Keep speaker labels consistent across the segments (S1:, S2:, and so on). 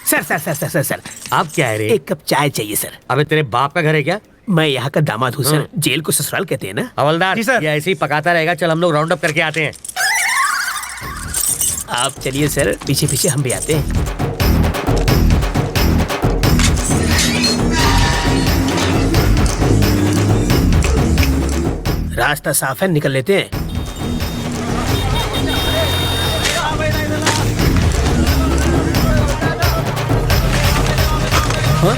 S1: Sir sir sir sir sir sir
S2: आप क्या है रे?
S1: एक कप चाय चाहिए सर।
S2: अबे तेरे बाप का घर है क्या?
S1: मैं यहाँ का दामाद हूँ सर। जेल को ससुराल कहते हैं ना।
S2: हवलदार
S1: जी सर।
S2: ये ऐसे ही पकाता रहेगा। चल हम लोग राउंड अप करके आते हैं।
S1: आप चलिए सर, पीछे पीछे हम भी आते हैं। रास्ता साफ है, निकल लेते हैं।
S3: हाँ?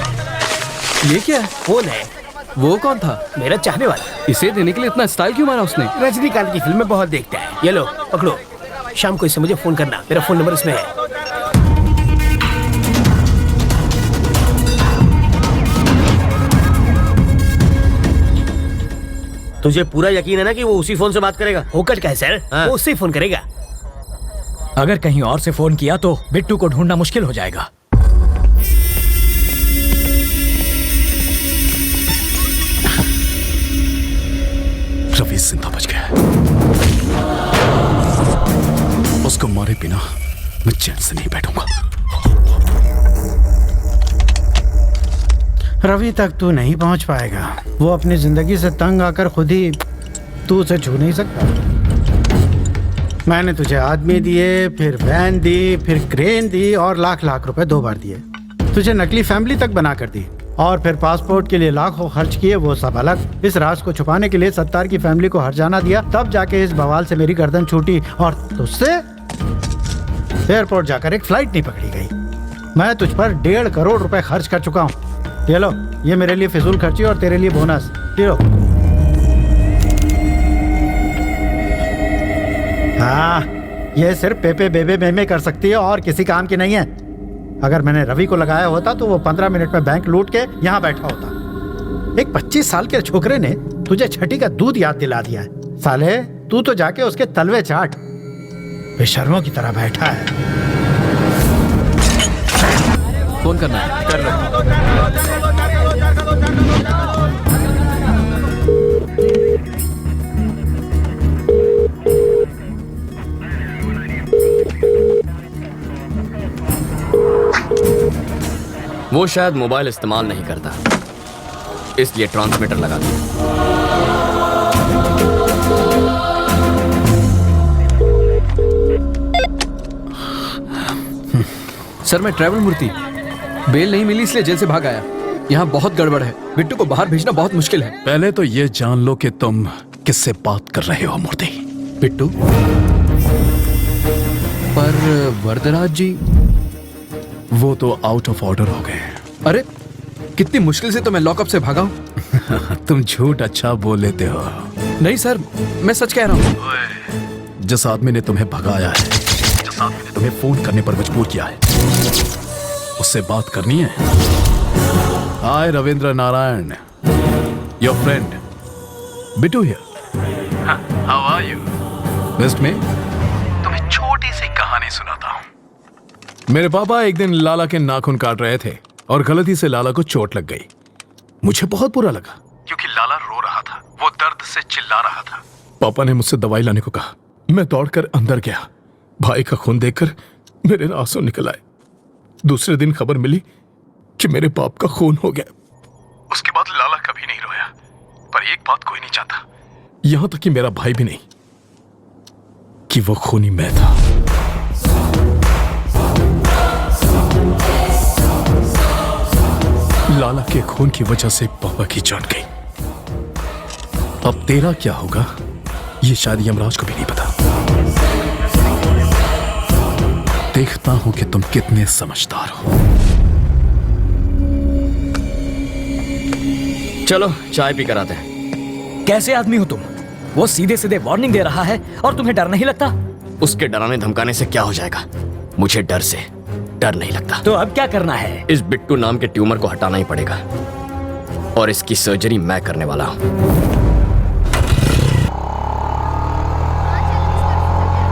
S3: ये क्या है?
S1: कौन है?
S3: वो कौन था?
S1: मेरा चाहने वाला।
S3: इसे देने के लिए इतना स्टाइल क्यों मारा उसने?
S1: रजनीकांत की फिल्में बहुत देखता है। ये लो पकड़ो, शाम को इससे मुझे फोन करना, मेरा फोन नंबर इसमें है।
S2: तुझे पूरा यकीन है ना कि वो उसी फोन से बात करेगा?
S1: होकर क्या है सर?
S2: हाँ।
S1: वो उससे फोन करेगा।
S4: अगर कहीं और से फोन किया तो बिट्टू को ढूंढना मुश्किल हो जाएगा।
S5: रवि जिंदा बच गया। उसको मारे बिना मैं चैन से नहीं बैठूंगा।
S6: रवि तक तू नहीं पहुंच पाएगा। वो अपनी जिंदगी से तंग आकर खुद ही तू उसे छू नहीं सकता। मैंने तुझे आदमी दिए, फिर वैन दी, फिर क्रेन दी और लाख लाख रुपए 2 बार दिए। तुझे नकली फैमिली तक बना कर दी और फिर पासपोर्ट के लिए लाखों खर्च किए, वो सब अलग। इस राज को छुपाने के लिए सत्तार की फैमिली को हर्जाना दिया, तब जाके इस बवाल से मेरी गर्दन छूटी और तुझसे एयरपोर्ट जाकर एक फ्लाइट नहीं पकड़ी गई। मैं तुझ पर 1.5 करोड़ रुपए खर्च कर चुका हूँ। ये लो, ये मेरे लिए फिजूल खर्ची और तेरे लिए बोनस। ये लो। हाँ, ये सिर्फ पेपे बेबे मेमे कर सकती है और किसी काम की नहीं है। अगर मैंने रवि को लगाया होता तो वो 15 मिनट में बैंक लूट के यहाँ बैठा होता। एक 25 साल के छोकरे ने तुझे छठी का दूध याद दिला दिया है। साले, तू तो जाके उसके तलवे चाट। बेशर्मों की तरह बैठा है।
S3: फोन करना है? कर लो।
S7: वो शायद मोबाइल इस्तेमाल नहीं करता, इसलिए ट्रांसमीटर लगा दिया।
S3: सर, मैं ट्रैवल मूर्ति। बेल नहीं मिली इसलिए जेल से भाग आया। यहाँ बहुत गड़बड़ है। बिट्टू को बाहर भेजना बहुत मुश्किल है।
S5: पहले तो ये जान लो कि तुम किससे बात कर रहे हो मूर्ति।
S3: बिट्टू? पर वरदराज जी?
S5: वो तो आउट ऑफ ऑर्डर हो गए।
S3: अरे, कितनी मुश्किल से तो मैं लॉकअप से भागा हूँ।
S5: तुम झूठ अच्छा बोल लेते हो।
S3: नहीं सर, मैं सच कह रहा हूँ।
S5: जिस आदमी ने तुम्हें भगाया है, जिस आदमी ने तुम्हें फोन करने पर मजबूर किया है, उससे बात करनी है। Hi Ravindra Narayan, your friend Bittu here. How are you? Best में तुम्हें छोटी सी कहानी सुनाता हूँ। मेरे पापा एक दिन लाला के नाखून काट रहे थे और गलती से लाला को चोट लग गई। मुझे बहुत बुरा लगा क्योंकि लाला रो रहा था, वो दर्द से चिल्ला रहा था। पापा ने मुझसे दवाई लाने को कहा। मैं दौड़कर अंदर गया। भाई का खून देखकर मेरे आंसू निकल आए। दूसरे दिन खबर मिली कि मेरे बाप का खून हो गया। उसके बाद लाला कभी नहीं रोया, पर एक बात कोई नहीं जानता, यहां तक कि मेरा भाई भी नहीं, कि वो खूनी मैं था। लाला के खून की वजह से पापा की जान गई। अब तेरा क्या होगा ये शायद यमराज को भी नहीं पता। देखता हूं कि तुम कितने समझदार हो।
S7: चलो चाय पी कर आते हैं।
S4: कैसे आदमी हो तुम? वो सीधे सीधे वार्निंग दे रहा है और तुम्हें डर नहीं लगता?
S7: उसके डराने धमकाने से क्या हो जाएगा? मुझे डर से डर नहीं लगता।
S4: तो अब क्या करना है?
S7: इस बिट्टू नाम के ट्यूमर को हटाना ही पड़ेगा और इसकी सर्जरी मैं करने वाला हूं।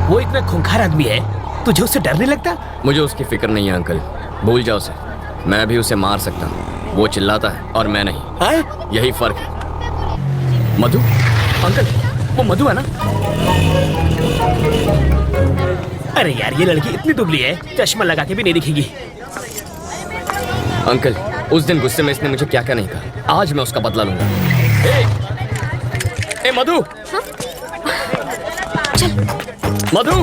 S1: वो इतना खूंखार आदमी है, तुझे उससे डर नहीं लगता?
S7: मुझे उसकी फिक्र नहीं है अंकल, भूल जाओ उसे। मैं भी उसे मार सकता हूँ, वो चिल्लाता है और मैं नहीं।
S1: हाँ?
S7: यही फर्क है। मधु? अंकल, वो मधु है ना?
S1: अरे यार, ये लड़की इतनी दुबली है, चश्मा लगा के भी नहीं दिखेगी।
S7: अंकल, उस दिन गुस्से में इसने मुझे क्या क्या नहीं कहा। आज मैं उसका बदला लूंगा। ए मधु, मधु,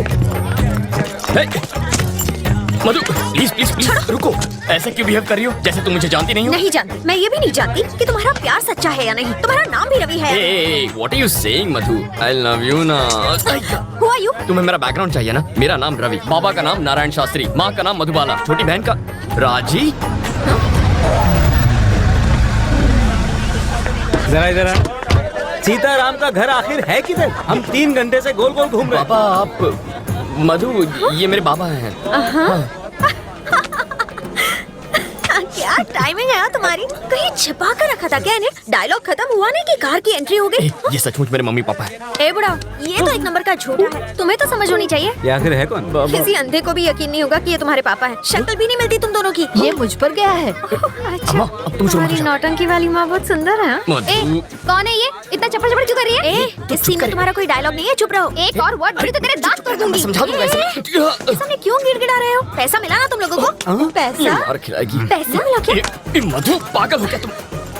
S7: मधु, प्लीज प्लीज प्लीज रुको। ऐसे क्यों बिहेव कर रही हो जैसे तुम मुझे जानती नहीं हो?
S8: नहीं जानती। मैं ये भी नहीं जानती कि तुम्हारा प्यार सच्चा है या नहीं। तुम्हारा नाम भी रवि है।
S7: What are you saying Madhu? I love you ना।
S8: Who are you?
S7: तुम्हें मेरा बैकग्राउंड चाहिए ना? मेरा नाम रवि, बाबा का नाम नारायण शास्त्री, माँ का नाम मधुबाला, छोटी बहन का राजी।
S2: जरा इधर आ। सीताराम का घर आखिर है किधर? हम 3 घंटे से गोल गोल घूम रहे हैं।
S7: पापा आप मधु, ये मेरे बाबा हैं।
S8: क्या टाइमिंग है तुम्हारी। कहीं छिपा कर रखा था क्या इन्हें? डायलॉग खत्म हुआ नहीं कि कार की एंट्री हो गई।
S7: ये सचमुच मेरे मम्मी पापा है।
S8: ए बुढ़ा, ये तो एक नंबर का झूठा है। तुम्हें तो समझ होनी चाहिए।
S2: ये आखिर है कौन?
S8: किसी अंधे को भी यकीन नहीं होगा कि ये तुम्हारे पापा है। शक्ल भी नहीं मिलती तुम दोनों की। ये मुझ पर गया है। अच्छा,
S7: अब तुम शुरू
S8: तुम्हारी
S7: करो।
S8: नौटंकी वाली माँ बहुत सुंदर है।
S7: मधु।
S8: कौन है ये? इतना चप्पड़ चप्पड़ क्यों कर रही है? इस सीन में तुम्हारा कोई डायलॉग नहीं है। चुप रहो। एक और वर्ड बोली तो तेरे दांत तोड़ दूंगी।
S7: समझा दूंगा इसे।
S8: सामने क्यों गिड़गिड़ा रहे हो? पैसा मिला ना तुम लोगों को? पैसा?
S7: मार खिलाएगी।
S8: पैसा मिला क्या?
S7: मधु, पागल हो क्या तुम?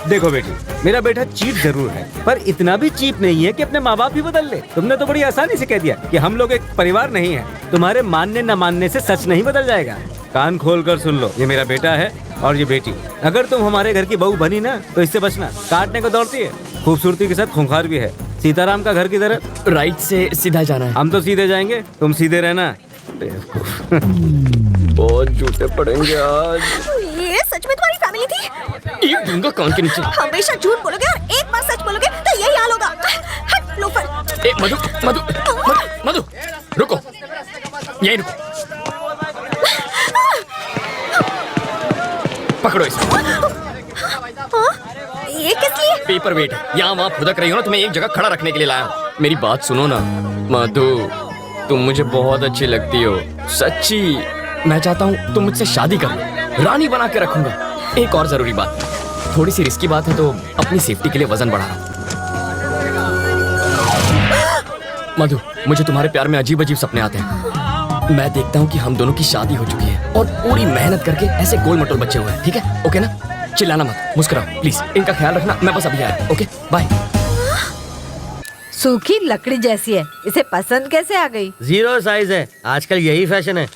S2: देखो बेटी, मेरा बेटा चीप जरूर है, पर इतना भी चीप नहीं है कि अपने माँ बाप ही बदल ले। तुमने तो बड़ी आसानी से कह दिया कि हम लोग एक परिवार नहीं है। तुम्हारे मानने न मानने से सच नहीं बदल जाएगा। कान खोल कर सुन लो, ये मेरा बेटा है और ये बेटी। अगर तुम हमारे घर की बहू बनी ना तो इससे बचना। काटने को दौड़ती है, खूबसूरती के साथ खूंखार भी है। सीताराम का घर किधर है?
S7: राइट से सीधा जाना है।
S2: हम तो सीधे जाएंगे, तुम सीधे रहना।
S7: बहुत झूठे पड़ेंगे आज।
S8: ये सच में तुम्हारी फैमिली थी?
S7: ये दूंगा कान के नीचे।
S8: हमेशा झूठ बोलोगे और एक बार सच बोलोगे तो यही हाल होगा। हट लोफर।
S7: ए मधु, मधु, मधु, मधु, रुको, यही रुको। पकड़ो इसे।
S8: ये किस लिए?
S7: पेपर वेट है। यहाँ वहाँ फुदक रही हो ना, तुम्हें एक जगह खड़ा रखने के लिए लाया हूँ। मेरी बात सुनो ना मधु, तुम मुझे बहुत अच्छी लगती हो, सच्ची। मैं चाहता हूँ तुम मुझसे शादी करो, रानी बना के रखूंगा। एक और जरूरी बात, थोड़ी सी रिस्की बात है तो अपनी सेफ्टी के लिए वजन बढ़ा रहा हूँ। मधु, मुझे तुम्हारे प्यार में अजीब अजीब सपने आते हैं। मैं देखता हूँ कि हम दोनों की शादी हो चुकी है और पूरी मेहनत करके ऐसे गोल मटोल बच्चे हुए हैं। ठीक है? ओके ना? चिल्लाना मत, मुस्कुराओ प्लीज। इनका ख्याल रखना, मैं बस अभी आया। Okay bye.
S9: सूखी लकड़ी जैसी है, इसे पसंद कैसे आ गई?
S2: 0 साइज है, आजकल यही फैशन है।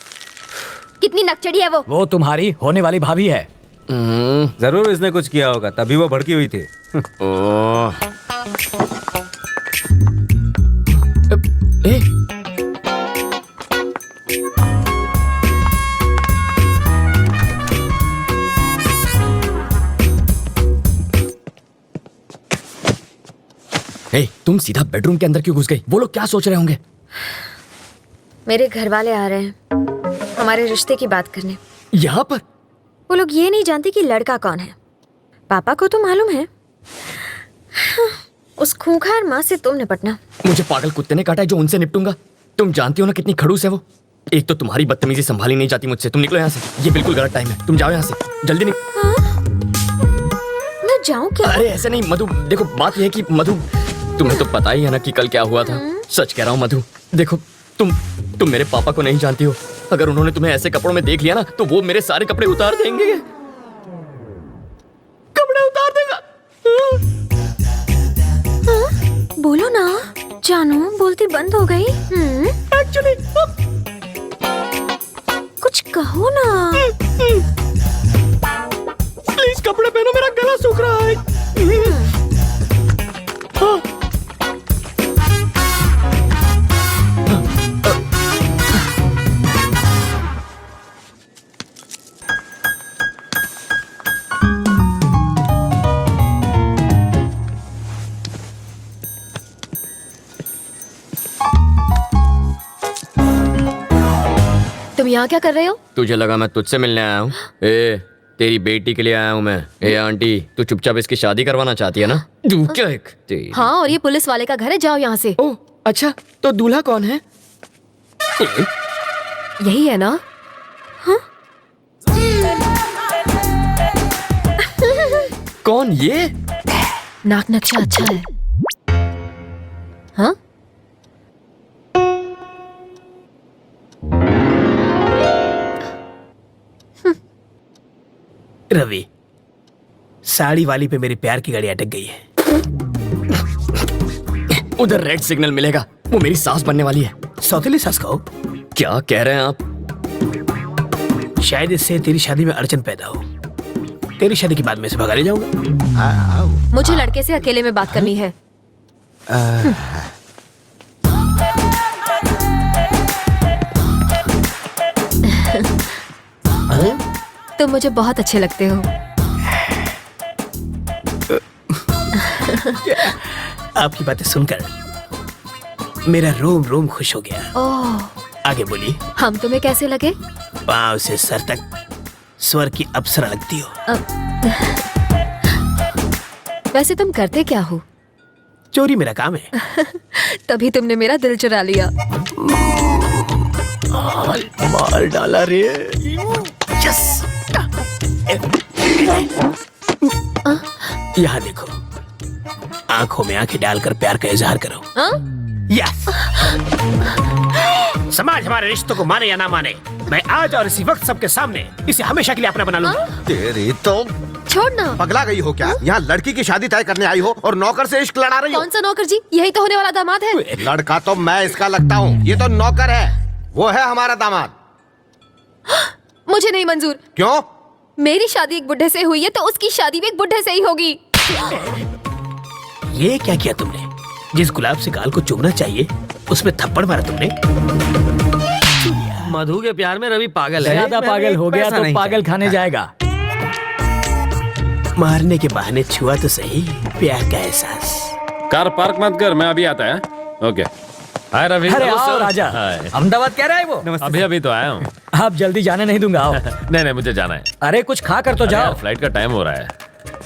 S8: कितनी नकचड़ी है वो?
S4: तुम्हारी होने वाली भाभी है।
S2: जरूर इसने कुछ किया होगा, तभी वो भड़की हुई थी।
S7: ओह। ए, ए, तुम सीधा बेडरूम के अंदर क्यों घुस गई? वो लोग क्या सोच रहे होंगे?
S8: मेरे घर वाले आ रहे हैं हमारे रिश्ते की बात करने।
S7: यहाँ पर?
S8: वो लोग ये नहीं जानते कि लड़का कौन है। पापा को तो मालूम है। उस खूंखार माँ से तुम निपटना।
S7: मुझे पागल कुत्ते ने काटा है जो उनसे निपटूंगा। तुम जानती हो ना कितनी खड़ूस है वो। एक तो तुम्हारी बदतमीजी संभाली नहीं जाती मुझसे। तुम निकलो यहाँ से, ये बिल्कुल गलत टाइम है। तुम जाओ यहाँ से, जल्दी
S8: मैं जाऊँ क्या?
S7: अरे ऐसे नहीं मधु, देखो बात यह है कि मधु, तुम्हें तो पता ही है ना कि कल क्या हुआ था। सच कह रहा हूँ मधु, देखो तुम मेरे पापा को नहीं जानती हो। अगर उन्होंने तुम्हें ऐसे कपड़ों में देख लिया ना तो वो मेरे सारे कपड़े उतार देंगे। कपड़े उतार देगा।
S8: बोलो ना जानू, बोलती बंद हो गई।
S7: एक्चुअली
S8: कुछ कहो ना।
S7: प्लीज कपड़े पहनो, मेरा गला सूख रहा है। हाँ।
S8: तुम यहाँ क्या कर रहे हो?
S7: तुझे लगा मैं तुझसे मिलने आया हूँ? ए, तेरी बेटी के लिए आया हूँ मैं। ए आंटी, तू चुपचाप इसकी शादी करवाना चाहती है ना? तू क्या एक
S8: हाँ, और ये पुलिस वाले का घर है, जाओ यहाँ से।
S7: ओह अच्छा, तो दूल्हा कौन है?
S8: यही है ना? हाँ?
S7: कौन ये?
S8: नाक नक्शा अच्छा है। हाँ?
S1: रवि, साड़ी वाली पे मेरी प्यार की गाड़ी अटक गई है।
S7: उधर रेड सिग्नल मिलेगा, वो मेरी सास बनने वाली है।
S1: सौतेली सास कहो?
S7: क्या कह रहे हैं आप?
S1: शायद इससे तेरी शादी में अड़चन पैदा हो। तेरी शादी के बाद मैं इसे भगा ले जाऊंगा।
S8: मुझे लड़के से अकेले में बात करनी है। तुम मुझे बहुत अच्छे लगते हो।
S1: आपकी बातें सुनकर मेरा रोम रोम खुश हो गया।
S8: ओह,
S1: आगे बोलिए।
S8: हम तुम्हें कैसे लगे?
S1: पांव से सर तक स्वर की अप्सरा लगती हो।
S8: वैसे तुम करते क्या हो?
S1: चोरी मेरा काम है।
S8: तभी तुमने मेरा दिल चुरा लिया।
S1: मार डाला रे। यस। यहाँ देखो, आंखों में आंखें डालकर प्यार का इजहार करो। यस। समाज हमारे रिश्तों को माने या ना माने, मैं आज और इसी वक्त सबके सामने इसे हमेशा के लिए अपना बना लूंगा।
S10: तेरी तो
S8: छोड़ना।
S10: पगला गई हो क्या? यहाँ लड़की की शादी तय करने आई हो और नौकर से इश्क लड़ा रही हो?
S8: कौन सा नौकर जी? यही तो होने वाला दामाद है।
S10: लड़का तो मैं इसका लगता हूँ, ये तो नौकर है। वो है हमारा दामाद।
S8: मुझे नहीं मंजूर।
S10: क्यों?
S8: मेरी शादी एक बुढ़े से हुई है तो उसकी शादी भी एक बुढ़े से ही होगी।
S1: ये क्या किया तुमने? जिस गुलाब से गाल को चूमना चाहिए उसमें थप्पड़ मारा तुमने।
S2: मधु के प्यार में रवि पागल है।
S4: ज्यादा पागल हो गया तो पागल खाने जाएगा।
S1: मारने के बहाने छुआ तो सही प्यार का एहसास।
S11: कार पार्क मत कर, मैं अभी आता है। ओके। हाय रवि।
S4: अरे आओ राजा। अहमदाबाद कह रहा है वो।
S11: अभी अभी तो आया हूँ।
S4: आप जल्दी जाने नहीं दूंगा। आओ।
S11: नहीं मुझे जाना है।
S4: अरे कुछ खा कर तो जाओ।
S11: फ्लाइट का टाइम हो रहा है।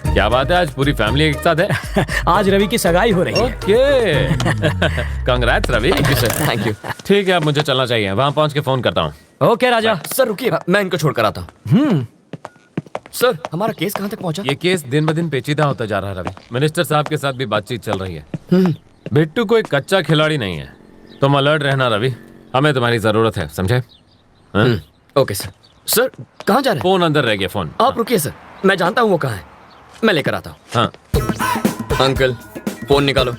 S11: क्या बात है, आज पूरी फैमिली एक साथ है?
S4: आज रवि की सगाई हो रही है।
S11: Okay. Congrats Ravi.
S7: Thank you.
S11: ठीक है, अब मुझे चलना चाहिए। वहाँ पहुँच के फोन करता हूँ।
S4: ओके राजा।
S7: सर रुकिए, मैं इनको छोड़कर आता हूँ। सर, हमारा केस कहाँ तक पहुँचा?
S11: ये केस दिन ब दिन पेचीदा होता जा रहा है रवि। मिनिस्टर साहब के साथ भी बातचीत चल रही है। बिट्टू कोई कच्चा खिलाड़ी नहीं है। तुम अलर्ट रहना रवि, हमें तुम्हारी जरूरत है, समझे?
S7: Okay sir. सर कहाँ जा रहे हैं?
S11: फोन अंदर रह गया। फोन
S7: आप रुकिए सर, मैं जानता हूँ वो कहाँ है, मैं लेकर आता हूँ।
S11: हाँ।
S7: अंकल फोन निकालो।